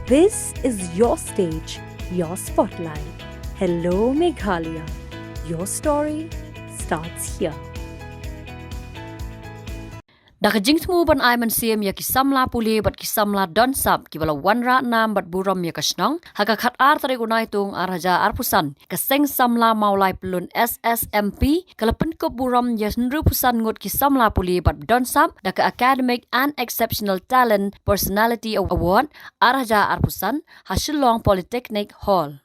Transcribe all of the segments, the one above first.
This is your stage, your spotlight. Hello, Meghalaya. Your story starts here. Nakajingtmu ban ay man siyem ya kisamla puli bat kisamla don sab kibala wanra nam bat buram ya kasnong haka khat ar tare gunai tung araja arpusan kaseng samla maulai pelun SSMP kalapen ko buram ya nru pusan ngut kisamla puli bat don sab daka academic and exceptional talent personality award araja arpusan ha Shillong Polytechnic Hall.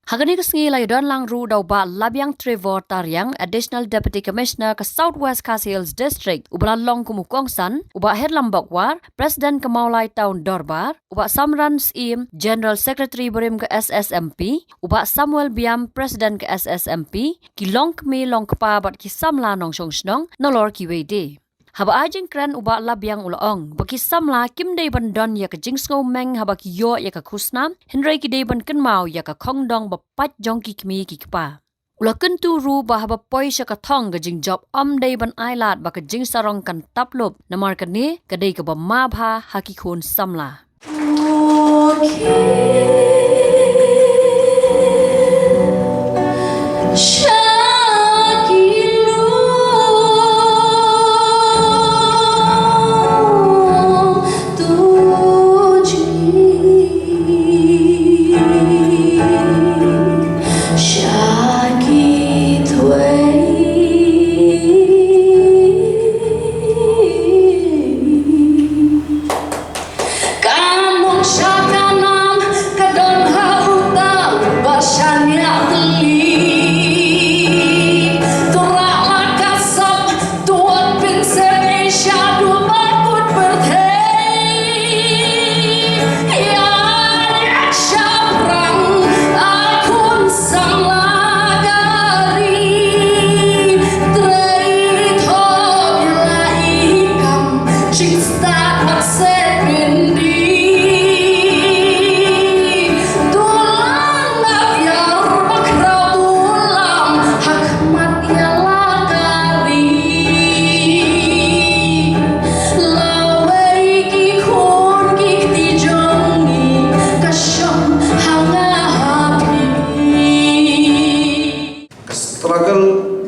Hagani kesengi layu don lang ru dau ba Labiang Trevor Tariang Additional Deputy Commissioner ke Southwest Khasi Hills District ubala long kumukongsan uba herlam bakwar President Kemaulai Town Dorbar uba Samran Im General Secretary Berim ke SSMP uba Samuel Biam President ke SSMP ki long kemi long kepa bat ki Samla nong song snong nolor ki wede. Haba ajing kran uba Labiang ulaong baki Samla kim day ban don ya ka jingsgo meng haba ki yo ya ka kusna henry ki day ban ken mau ya ka kongdong ba pat jong ki kmi ki kpa ula Kyntu ru ba haba poi sha ka Thong ga Jingjop day ban ailat ba ka jing Sarong kan taplop namar ka ni ka day ka ba ma bha haki khun Samla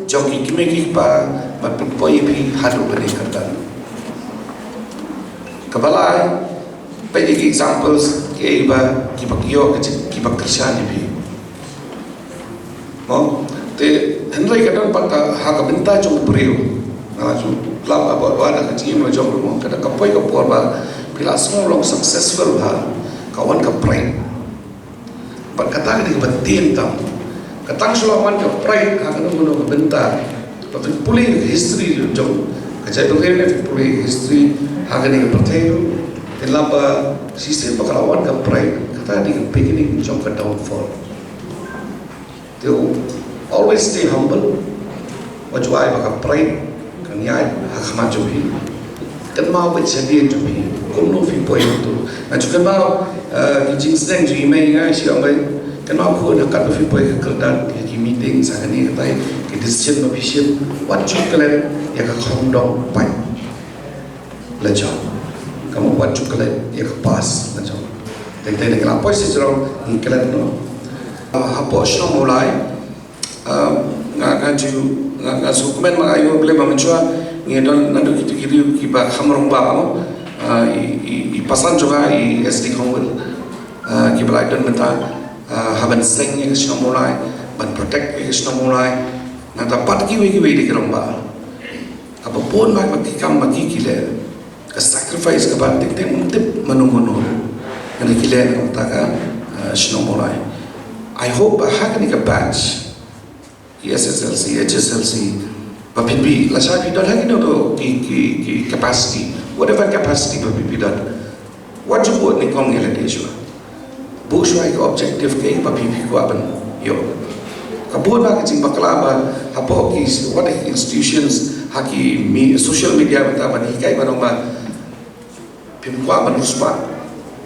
joki kimeki pa mapipoi pi hadu bani kardan kabalai pedi examples ke iba kibakyo kibak kerjaan pi mo te henry kadang pata haga benta jong beriu ju lama bawa ada kecil mo jong mo kada kapoi kapor ba bila semua long successful ha kawan ka pray pat kata ni batin tam katang sulaman ka pray haga no benta tapi pulih history jong kajai bengkel ni pulih history haga ni perteo elaba sistem bakalawan ka pray kata di beginning jong ka downfall they always stay humble wajuai baka pray kan yai hakama jobi kan mau bersedia jobi kumno fi poi tu na juga mau kijing sedang ji mai ngai si ambai kan mau ko nak kat fi poi kerdan ki meeting sakani katai ki decision official what you collect ya ka khong dong pai la jao kamu what you collect ya ka pass la jao tente nak lapoi si jong ni collect no hapo Shillong mulai nga sukumen magayo problema menchua ngedon nando kiri kiba khamrong ba mo i pasan juga i SD Kongwil kiba don menta haban seng ye Shillong mulai ban protect ye Shillong mulai na dapat kiwi di keromba apa pun mak makikam makikile ka sacrifice ka ban tik muntip manungono ngani kile ka Shillong mulai I hope hakani ka batch SSLC, HSLC, PPP, lasa pidon lagi no ki capacity, whatever capacity PPP done. What you buat ni kong ngelak Asia. Buat ke objective ke PPP ko aban yo. Kabuat ba kecing baklaba, hapo ki what institutions haki social media bata ban hikai banong ba. Pim ko aban ruspa,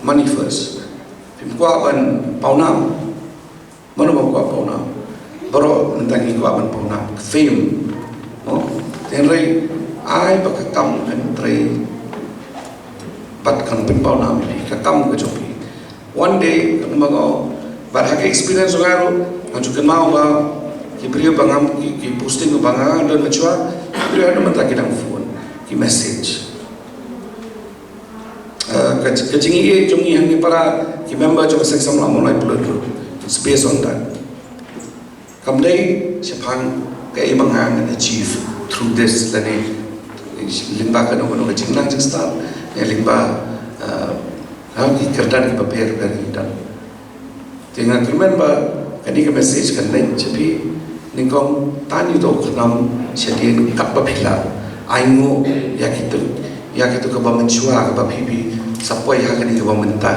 money first. Pim ko aban paunam, mana ko paunam. Baru tentang ikuaban pauna fame, no? Tenrai, I bakakam entrai, bat kan pin pauna mi kakam kejopi. one day kan mago bar hak experience ngaru anju kan mau ba ki priyo bangam ki posting banga don machwa priyo adu mata ki dang phone ki message kacing ye jungi hangi para ki member jo sek samla mulai peluru it's based on that kamdai sepang kai bangang and achieve through this lane limba kan ono jinglang jing start ya limba ki kerdan ki paper dan tinggal kemen ba kani ka message kan len cepi ningkong tani to khnam chedien kap ba phila aingo yakitu ka ba menchua ka ba phibi sapoi ha kani ka ba menta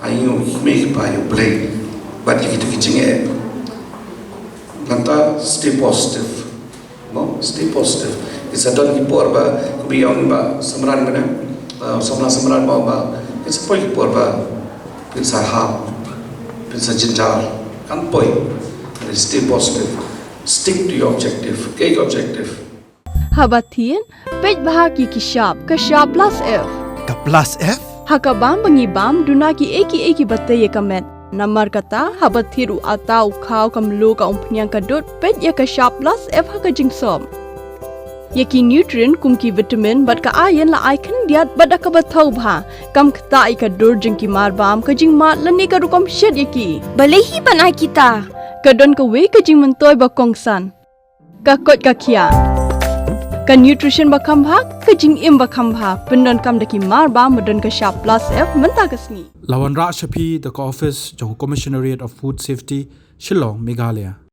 aingo me ba yo play but yakitu kichinge nanta stay positive no stay positive isa don ki por ba kubiyon ba samran mana samran ba sapoi ki por ba pinsa ha pinsa jinjar kan poi and stay positive stick to your objective key objective Habatin pej bahagi ki sharp plus F Ka plus F? hakabam bangibam duna ki eki bataye kamet namar kata habathiru atau khau kamlu ka umpnyang kadut pej ya ka sharp plus F haka jingsom yaki nutrient kum ki vitamin bat ka iron la icon diat bada ka bathau bha kam khta I ka dur jing ki mar bam ka jing mat lani ka rukom shed yaki balehi banai kita ka don ka we ka jing mentoy ba kongsan ka kot ka khia ka nutrition ba khambha ka jing im ba khambha pendon kam daki mar ba modon ka sharp plus F menta ka sni Lawan Ra Shapi, the office, Johor Commissionariat of Food Safety, Shillong, Meghalaya.